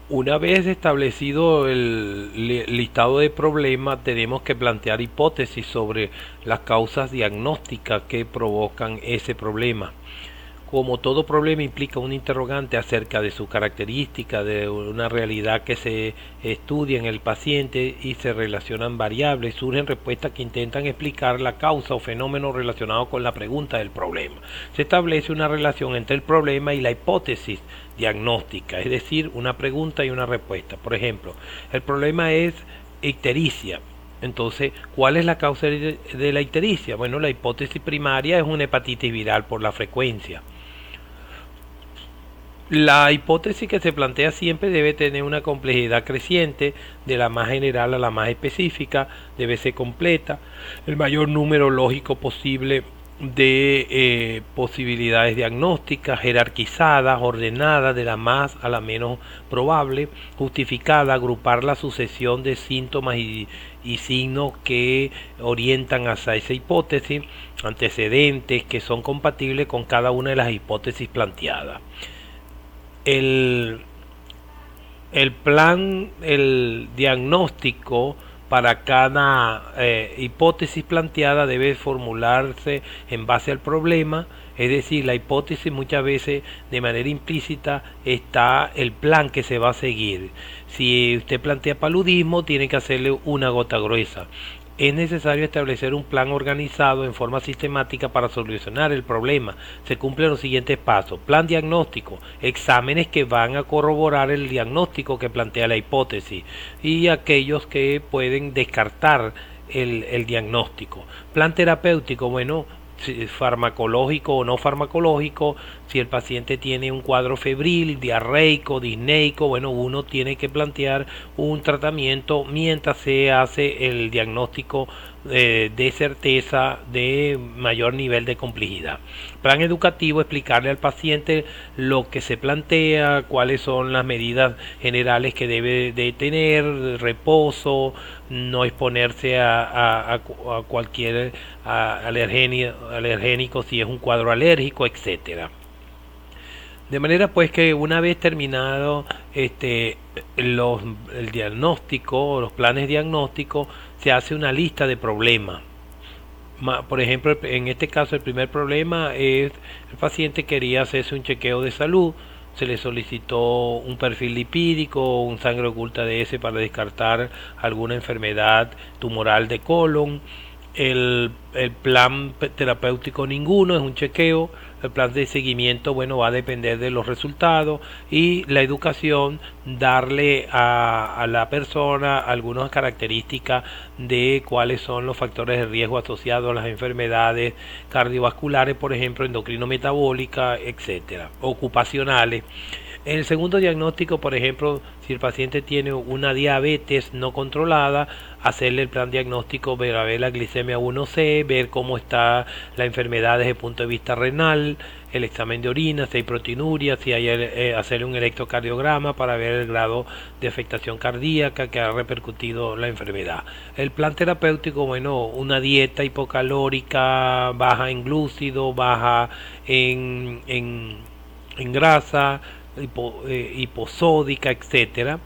Una vez establecido el listado de problemas, tenemos que plantear hipótesis sobre las causas diagnósticas que provocan ese problema. Como todo problema implica un interrogante acerca de su característica, de una realidad que se estudia en el paciente y se relacionan variables, surgen respuestas que intentan explicar la causa o fenómeno relacionado con la pregunta del problema. Se establece una relación entre el problema y la hipótesis diagnóstica, es decir, una pregunta y una respuesta. Por ejemplo, el problema es ictericia. Entonces, ¿cuál es la causa de la ictericia? Bueno, la hipótesis primaria es una hepatitis viral por la frecuencia. La hipótesis que se plantea siempre debe tener una complejidad creciente, de la más general a la más específica, debe ser completa, el mayor número lógico posible de posibilidades diagnósticas, jerarquizadas, ordenadas, de la más a la menos probable, justificada, agrupar la sucesión de síntomas y signos que orientan hacia esa hipótesis, antecedentes que son compatibles con cada una de las hipótesis planteadas. El, el diagnóstico para cada hipótesis planteada debe formularse en base al problema, es decir, la hipótesis muchas veces de manera implícita está el plan que se va a seguir. Si usted plantea paludismo, tiene que hacerle una gota gruesa. Es necesario establecer un plan organizado en forma sistemática para solucionar el problema. Se cumplen los siguientes pasos: plan diagnóstico, exámenes que van a corroborar el diagnóstico que plantea la hipótesis y aquellos que pueden descartar el diagnóstico. Plan terapéutico, bueno, farmacológico o no farmacológico. Si el paciente tiene un cuadro febril, diarreico, disneico, bueno, uno tiene que plantear un tratamiento mientras se hace el diagnóstico de certeza de mayor nivel de complejidad. Plan educativo, explicarle al paciente lo que se plantea, cuáles son las medidas generales que debe de tener, reposo, no exponerse a cualquier alergénico si es un cuadro alérgico, etcétera. De manera pues que una vez terminado el diagnóstico, los planes diagnósticos, se hace una lista de problemas. Por ejemplo, en este caso el primer problema es el paciente quería hacerse un chequeo de salud, se le solicitó un perfil lipídico, un sangre oculta de ese para descartar alguna enfermedad tumoral de colon. El plan terapéutico ninguno, es un chequeo. El plan de seguimiento, bueno, va a depender de los resultados, y la educación, darle a la persona algunas características de cuáles son los factores de riesgo asociados a las enfermedades cardiovasculares, por ejemplo, endocrino-metabólica, etcétera, ocupacionales. En el segundo diagnóstico, por ejemplo, si el paciente tiene una diabetes no controlada, hacerle el plan diagnóstico, ver a ver la glicemia 1C, ver cómo está la enfermedad desde el punto de vista renal, el examen de orina, si hay proteinuria, si hay hacerle un electrocardiograma para ver el grado de afectación cardíaca que ha repercutido la enfermedad. El plan terapéutico, bueno, una dieta hipocalórica, baja en glúcido, baja en grasa, hiposódica, etcétera,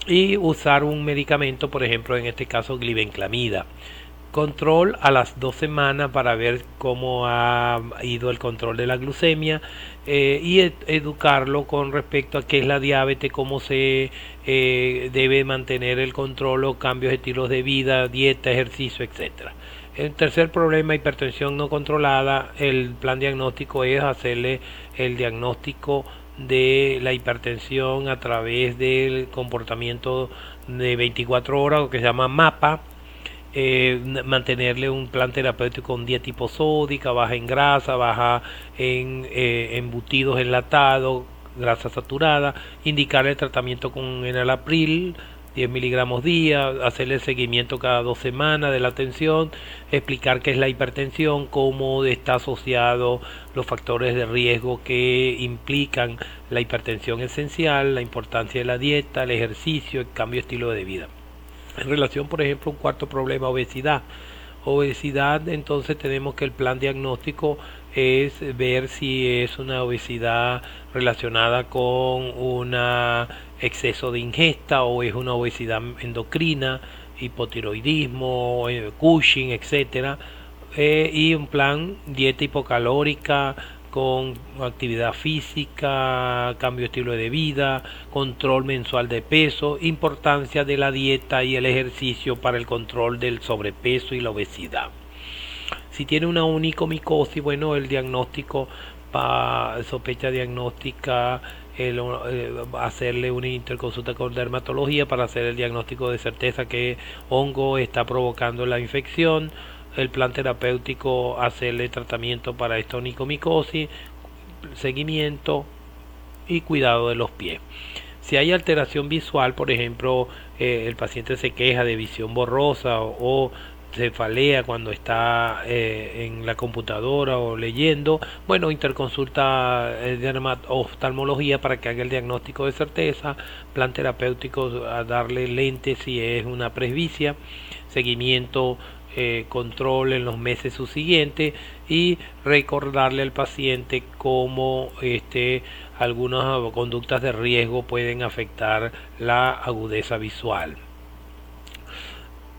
y usar un medicamento, por ejemplo, en este caso glibenclamida. Control a las 2 semanas para ver cómo ha ido el control de la glucemia, y educarlo con respecto a qué es la diabetes, cómo se debe mantener el control, o cambios de estilos de vida, dieta, ejercicio, etcétera. El tercer problema, hipertensión no controlada. El plan diagnóstico es hacerle el diagnóstico de la hipertensión a través del comportamiento de 24 horas, lo que se llama MAPA. Mantenerle un plan terapéutico con dieta hiposódica, baja en grasa, baja en embutidos enlatados, grasa saturada, indicar el tratamiento con enalapril 10 miligramos día, hacerle el seguimiento cada 2 semanas de la tensión, explicar qué es la hipertensión, cómo está asociado los factores de riesgo que implican la hipertensión esencial, la importancia de la dieta, el ejercicio, el cambio de estilo de vida. En relación, por ejemplo, un cuarto problema, obesidad. Obesidad, entonces tenemos que el plan diagnóstico es ver si es una obesidad relacionada con un exceso de ingesta o es una obesidad endocrina, hipotiroidismo, Cushing, etcétera, y un plan dieta hipocalórica con actividad física, cambio de estilo de vida, control mensual de peso, importancia de la dieta y el ejercicio para el control del sobrepeso y la obesidad. Si tiene una onicomicosis, bueno, el diagnóstico para sospecha diagnóstica, hacerle una interconsulta con dermatología para hacer el diagnóstico de certeza que hongo está provocando la infección. El plan terapéutico, hacerle tratamiento para esta onicomicosis, seguimiento y cuidado de los pies. Si hay alteración visual, por ejemplo, el paciente se queja de visión borrosa o cefalea cuando está en la computadora o leyendo, bueno, interconsulta de oftalmología para que haga el diagnóstico de certeza, plan terapéutico a darle lentes si es una presbicia, seguimiento, control en los meses subsiguientes y recordarle al paciente cómo algunas conductas de riesgo pueden afectar la agudeza visual.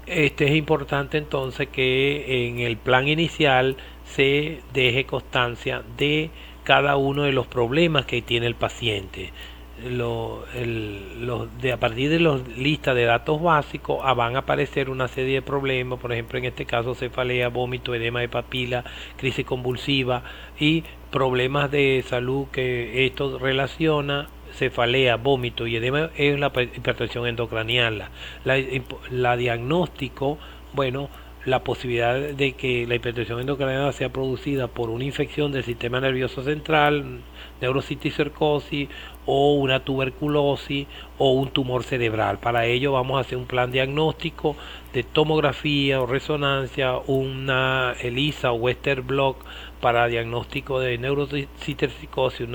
Es importante entonces que en el plan inicial se deje constancia de cada uno de los problemas que tiene el paciente. A partir de la lista de datos básicos van a aparecer una serie de problemas, por ejemplo en este caso cefalea, vómito, edema de papila, crisis convulsiva y problemas de salud que esto relaciona. Cefalea, vómito y edema es la hipertensión endocranial. La diagnóstico, bueno, la posibilidad de que la hipertensión endocraniana sea producida por una infección del sistema nervioso central, neurociticercosis o una tuberculosis o un tumor cerebral. Para ello vamos a hacer un plan diagnóstico de tomografía o resonancia, una ELISA o Western blot para diagnóstico de neurociticercosis,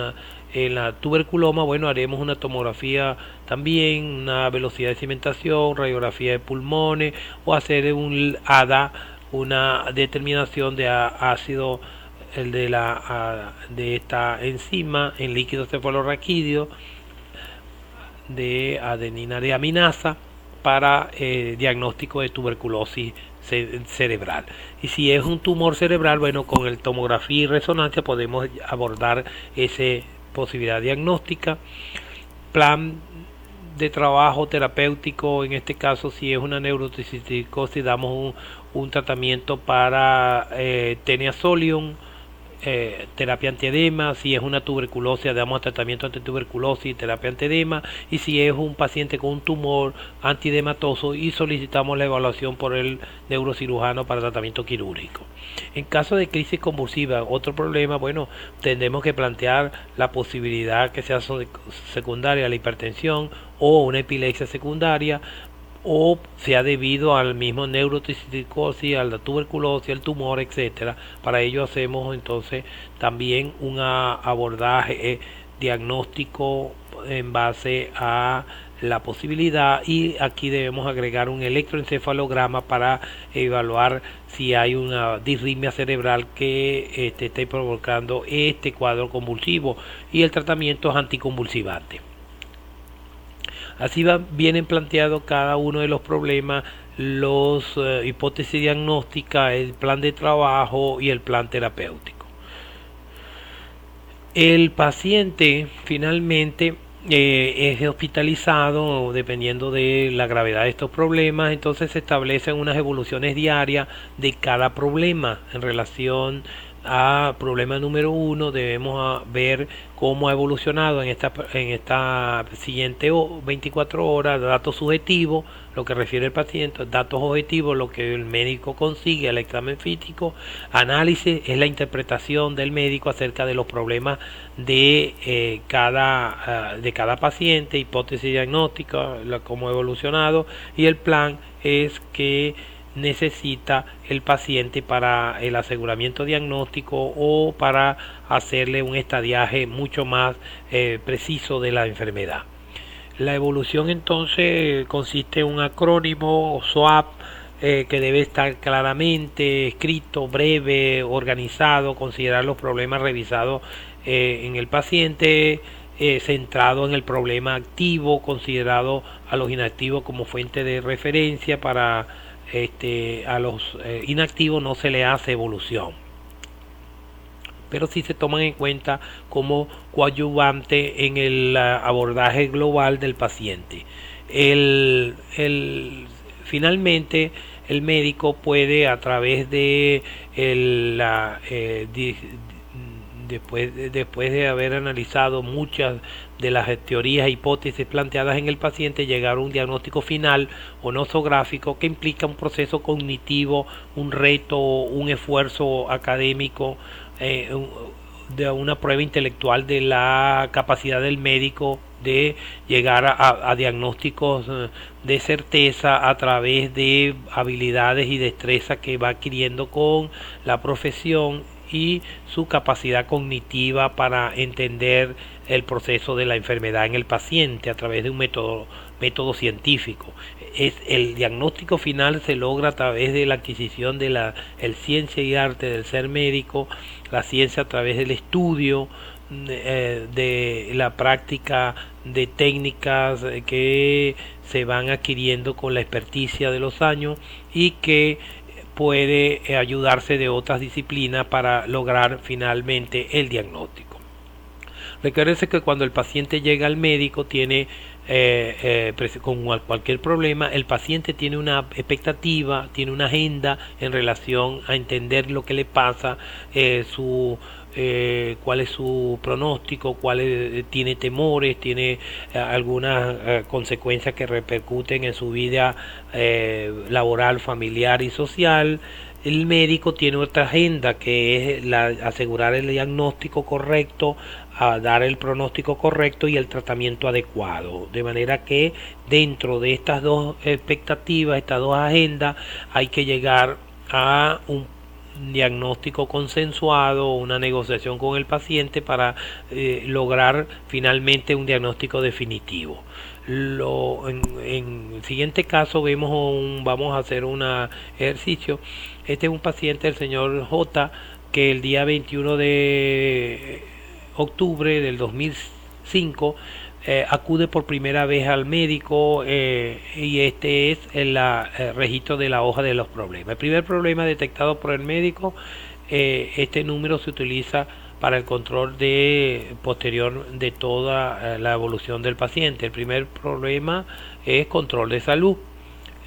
en la tuberculoma, bueno, haremos una tomografía también, una velocidad de cimentación, radiografía de pulmones o hacer un ADA, una determinación de ácido de esta enzima en líquido cefalorraquídeo de adenina deaminasa para diagnóstico de tuberculosis cerebral. Y si es un tumor cerebral, bueno, con el tomografía y resonancia podemos abordar ese posibilidad diagnóstica. Plan de trabajo terapéutico, en este caso si es una neuroticisticosis damos un tratamiento para teniasolium, terapia antiedema. Si es una tuberculosis damos tratamiento antituberculosis y terapia antiedema, y si es un paciente con un tumor antiedematoso y solicitamos la evaluación por el neurocirujano para tratamiento quirúrgico. En caso de crisis convulsiva, otro problema, bueno, tendremos que plantear la posibilidad que sea secundaria a la hipertensión o una epilepsia secundaria, o sea debido al mismo neuroticisticosis, a la tuberculosis, al tumor, etcétera. Para ello hacemos entonces también un abordaje diagnóstico en base a la posibilidad, y aquí debemos agregar un electroencefalograma para evaluar si hay una disritmia cerebral que esté provocando este cuadro convulsivo, y el tratamiento es anticonvulsivante. Así vienen planteados cada uno de los problemas, los hipótesis diagnósticas, el plan de trabajo y el plan terapéutico. El paciente finalmente es hospitalizado dependiendo de la gravedad de estos problemas, entonces se establecen unas evoluciones diarias de cada problema. En relación a problema número 1 debemos ver cómo ha evolucionado en esta siguiente 24 horas, datos subjetivos, lo que refiere el paciente, datos objetivos, lo que el médico consigue al examen físico, análisis es la interpretación del médico acerca de los problemas de cada paciente, hipótesis diagnóstica, cómo ha evolucionado, y el plan es que necesita el paciente para el aseguramiento diagnóstico o para hacerle un estadiaje mucho más preciso de la enfermedad. La evolución entonces consiste en un acrónimo SWAP que debe estar claramente escrito, breve, organizado, considerar los problemas revisados en el paciente, centrado en el problema activo, considerado a los inactivos como fuente de referencia. Para a los inactivos no se le hace evolución, pero sí se toman en cuenta como coadyuvante en el abordaje global del paciente. Finalmente, el médico puede, a través de después de haber analizado muchas de las teorías e hipótesis planteadas en el paciente, llegar a un diagnóstico final o nosográfico que implica un proceso cognitivo, un reto, un esfuerzo académico, de una prueba intelectual de la capacidad del médico de llegar a diagnósticos de certeza a través de habilidades y destrezas que va adquiriendo con la profesión y su capacidad cognitiva para entender el proceso de la enfermedad en el paciente a través de un método científico. El diagnóstico final se logra a través de la adquisición de el ciencia y arte del ser médico, la ciencia a través del estudio, de la práctica de técnicas que se van adquiriendo con la experticia de los años y que puede ayudarse de otras disciplinas para lograr finalmente el diagnóstico. Recuérdense que cuando el paciente llega al médico con cualquier problema, el paciente tiene una expectativa, tiene una agenda en relación a entender lo que le pasa, cuál es su pronóstico, tiene temores, tiene algunas consecuencias que repercuten en su vida laboral, familiar y social. El médico tiene otra agenda, que es asegurar el diagnóstico correcto, a dar el pronóstico correcto y el tratamiento adecuado. De manera que dentro de estas dos expectativas, estas dos agendas, hay que llegar a un diagnóstico consensuado, una negociación con el paciente para lograr finalmente un diagnóstico definitivo. En el siguiente caso vamos a hacer un ejercicio. Este es un paciente, el señor J, que el día 21 de octubre del 2005 acude por primera vez al médico, y este es el registro de la hoja de los problemas. El primer problema detectado por el médico, este número se utiliza para el control posterior de toda la evolución del paciente. El primer problema es control de salud.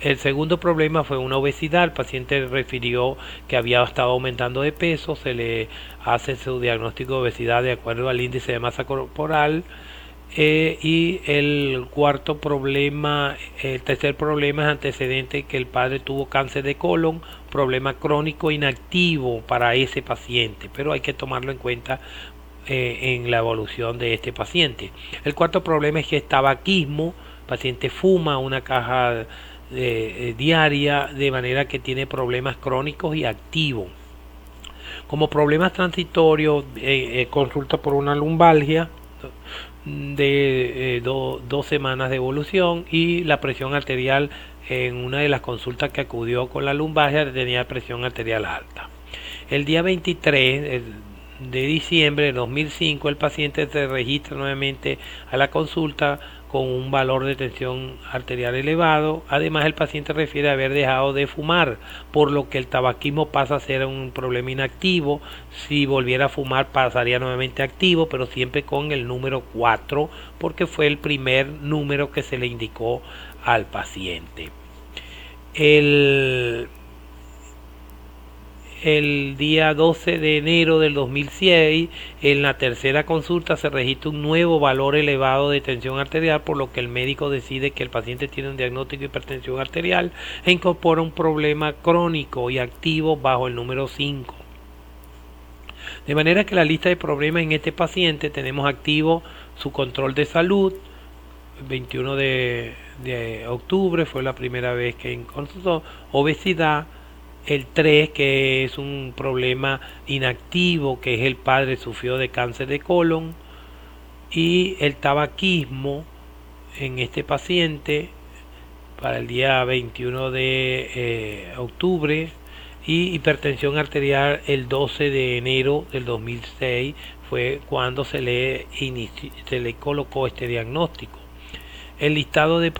El segundo problema fue una obesidad. El paciente refirió que había estado aumentando de peso. Se le hace su diagnóstico de obesidad de acuerdo al índice de masa corporal. Y el tercer problema es antecedente que el padre tuvo cáncer de colon, problema crónico inactivo para ese paciente, pero hay que tomarlo en cuenta en la evolución de este paciente. El cuarto problema es que es tabaquismo. El paciente fuma una caja diaria, de manera que tiene problemas crónicos y activos. Como problemas transitorios, consulta por una lumbalgia de 2 semanas de evolución, y la presión arterial. En una de las consultas que acudió con la lumbalgia tenía presión arterial alta. El día 23 de diciembre de 2005 el paciente se registra nuevamente a la consulta con un valor de tensión arterial elevado. Además, el paciente refiere haber dejado de fumar, por lo que el tabaquismo pasa a ser un problema inactivo. Si volviera a fumar pasaría nuevamente activo, pero siempre con el número 4, porque fue el primer número que se le indicó al paciente. El día 12 de enero del 2006, en la tercera consulta, se registra un nuevo valor elevado de tensión arterial, por lo que el médico decide que el paciente tiene un diagnóstico de hipertensión arterial e incorpora un problema crónico y activo bajo el número 5. De manera que la lista de problemas en este paciente tenemos activo su control de salud. El 21 de octubre fue la primera vez que consultó. Obesidad. El 3, que es un problema inactivo, que es el padre sufrió de cáncer de colon. Y el tabaquismo en este paciente para el día 21 de octubre. Y hipertensión arterial el 12 de enero del 2006 fue cuando se le colocó este diagnóstico. El listado de